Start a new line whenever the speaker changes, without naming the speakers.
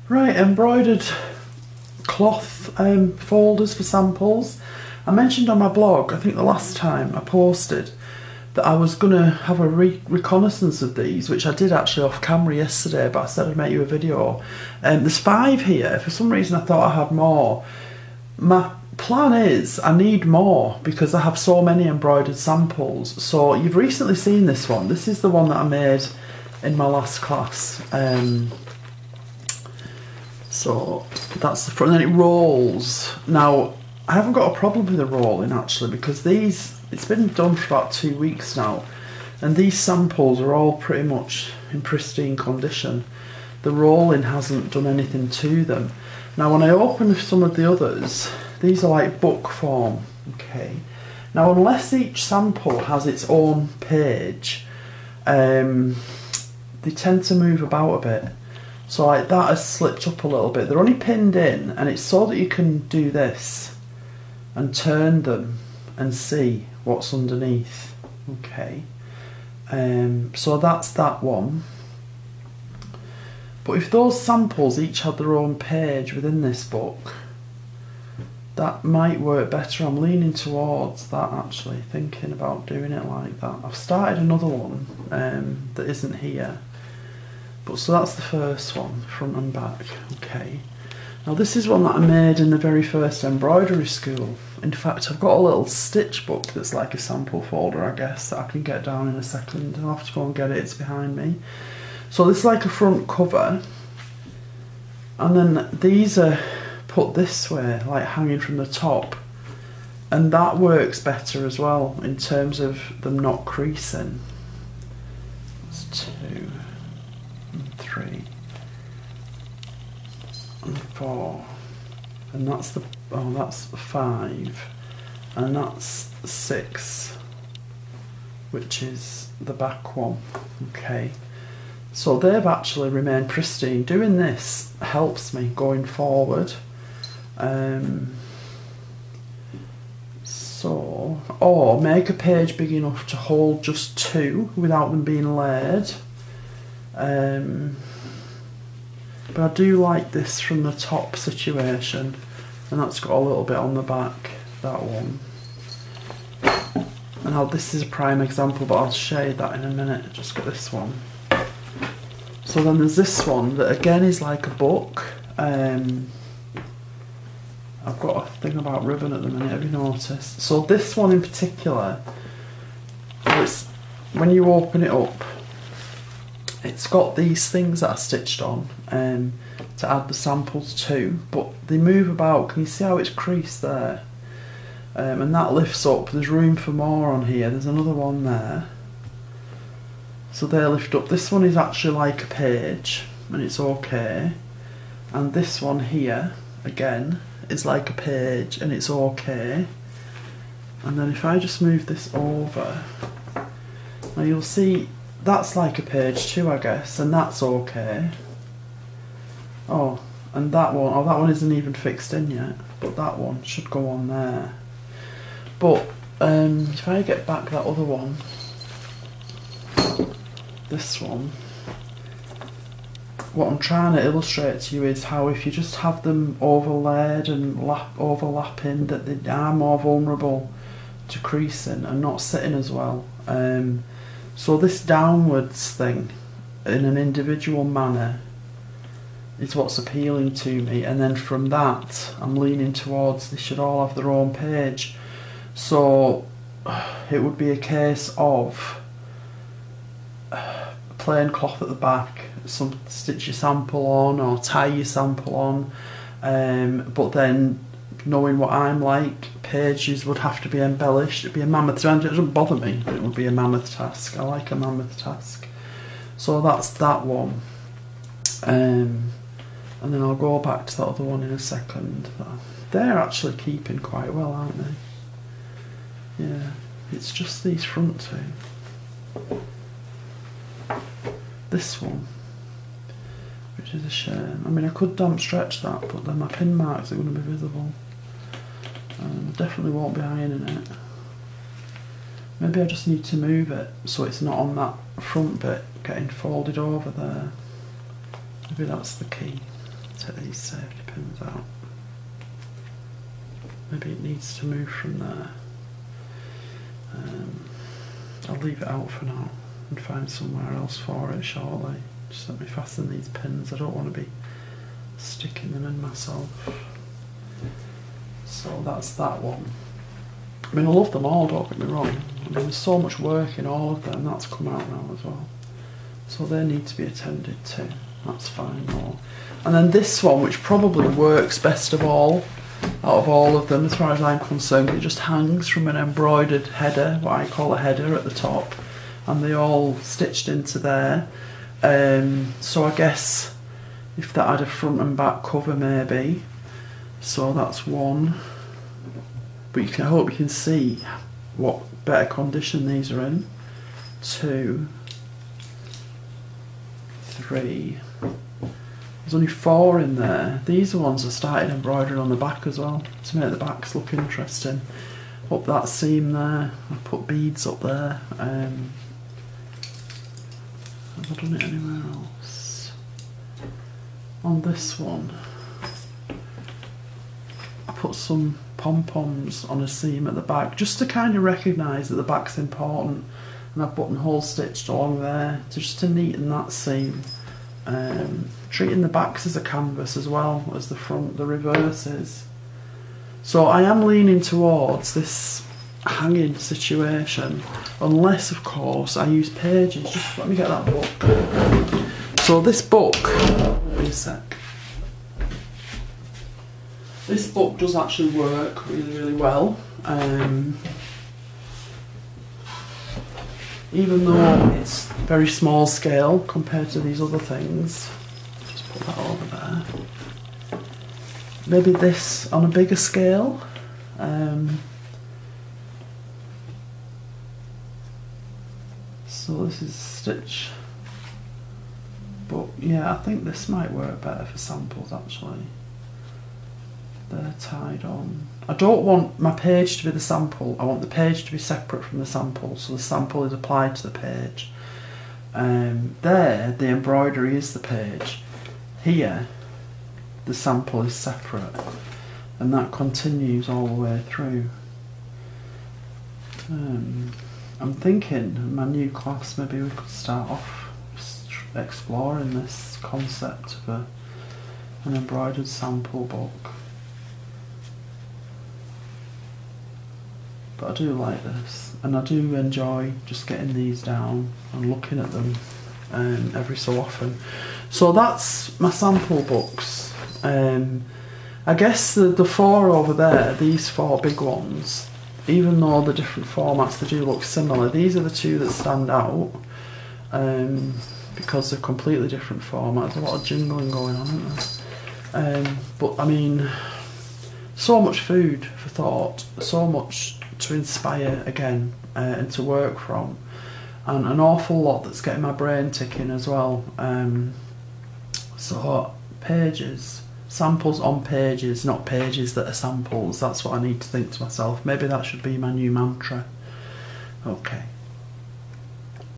Right, embroidered cloth folders for samples. I mentioned on my blog, I think the last time I posted, that I was going to have a reconnaissance of these, which I did actually off camera yesterday, but I said I'd make you a video. There's 5 here. For some reason I thought I had more. My plan is I need more because I have so many embroidered samples. So you've recently seen this one. This is the one that I made in my last class. So that's the front, and then it rolls. Now, I haven't got a problem with the rolling actually, because these, it's been done for about 2 weeks now, and these samples are all pretty much in pristine condition. The rolling hasn't done anything to them. Now when I open some of the others, these are like book form, okay. Now unless each sample has its own page, they tend to move about a bit. So like that has slipped up a little bit. They're only pinned in, and it's so that you can do this and turn them and see what's underneath. Okay. So that's that one. But if those samples each had their own page within this book, that might work better. I'm leaning towards that actually, thinking about doing it like that. I've started another one that isn't here. But so that's the first one, front and back. Okay. Now this is one that I made in the very first embroidery school. In fact, I've got a little stitch book that's like a sample folder, I guess, that I can get down in a second. I'll have to go and get it, it's behind me. So this is like a front cover. And then these are put this way, like hanging from the top. And that works better as well, in terms of them not creasing. That's 2. 3 and 4, and that's the, oh, that's 5, and that's 6, which is the back one. Okay, so they've actually remained pristine. Doing this helps me going forward. So, or make a page big enough to hold just 2 without them being layered. But I do like this from the top situation, and that's got a little bit on the back, that one. And this is a prime example, but I'll shade that in a minute. Just got this one. So then there's this one that again is like a book. I've got a thing about ribbon at the minute, have you noticed? So this one in particular, it's, when you open it up, it's got these things that are stitched on to add the samples to, but they move about. Can you see how it's creased there? And that lifts up. There's room for more on here. There's another one there. So they lift up. This one is actually like a page, and it's okay. And this one here, again, is like a page, and it's okay. And then if I just move this over, now you'll see that's like a page too, I guess, and that's okay. Oh, and that one, oh, that one isn't even fixed in yet, but that one should go on there. But if I get back that other one, this one, what I'm trying to illustrate to you is how if you just have them overlaid and overlapping, that they are more vulnerable to creasing and not sitting as well. So this downwards thing in an individual manner is what's appealing to me, and then from that I'm leaning towards they should all have their own page. So it would be a case of plain cloth at the back, stitch your sample on or tie your sample on, but then knowing what I'm like, pages would have to be embellished. It'd be a mammoth task. It doesn't bother me, but it would be a mammoth task. I like a mammoth task. So that's that one. And then I'll go back to that other one in a second. They're actually keeping quite well, aren't they? Yeah, it's just these front two. This one, which is a shame. I mean, I could damp stretch that, but then my pin marks are going to be visible. I definitely won't be ironing it. Maybe I just need to move it so it's not on that front bit getting folded over there. Maybe that's the key. take these safety pins out. Maybe it needs to move from there. I'll leave it out for now and find somewhere else for it shortly. Just let me fasten these pins. I don't want to be sticking them in myself. So that's that one. I mean, I love them all, don't get me wrong. I mean, there's so much work in all of them. That's come out now as well. So they need to be attended to. That's fine. More. And then this one, which probably works best of all, out of all of them, as far as I'm concerned, it just hangs from an embroidered header, what I call a header at the top, and they all stitched into there. So I guess if that had a front and back cover, maybe. So that's one. But I hope you can see what better condition these are in. 2, 3. There's only 4 in there. These are ones I started embroidering on the back as well, to make the backs look interesting. Up that seam there, I put beads up there. Have I done it anywhere else? On this one, I put some pom-poms on a seam at the back, just to kind of recognise that the back's important. And I've buttonhole stitched along there, just to neaten that seam. Treating the backs as a canvas as well as the front, the reverse is. So I am leaning towards this hanging situation, unless of course I use pages. Just let me get that book. So this book, wait a sec. This book does actually work really, really well. Even though it's very small scale compared to these other things. Just put that over there. Maybe this on a bigger scale. So this is stitch. But yeah, I think this might work better for samples actually. They're tied on. I don't want my page to be the sample. I want the page to be separate from the sample, so the sample is applied to the page. There, the embroidery is the page. Here, the sample is separate, and that continues all the way through. I'm thinking in my new class maybe we could start off exploring this concept of an embroidered sample book. But I do like this, and I do enjoy just getting these down and looking at them every so often. So that's my sample books. I guess the 4 over there, these 4 big ones, even though the different formats, they do look similar, these are the 2 that stand out because they're completely different formats. There's a lot of jingling going on, isn't there? But I mean, so much food for thought, so much to inspire again and to work from, and an awful lot that's getting my brain ticking as well. So pages, samples on pages, not pages that are samples. That's what I need to think to myself. Maybe that should be my new mantra. Okay.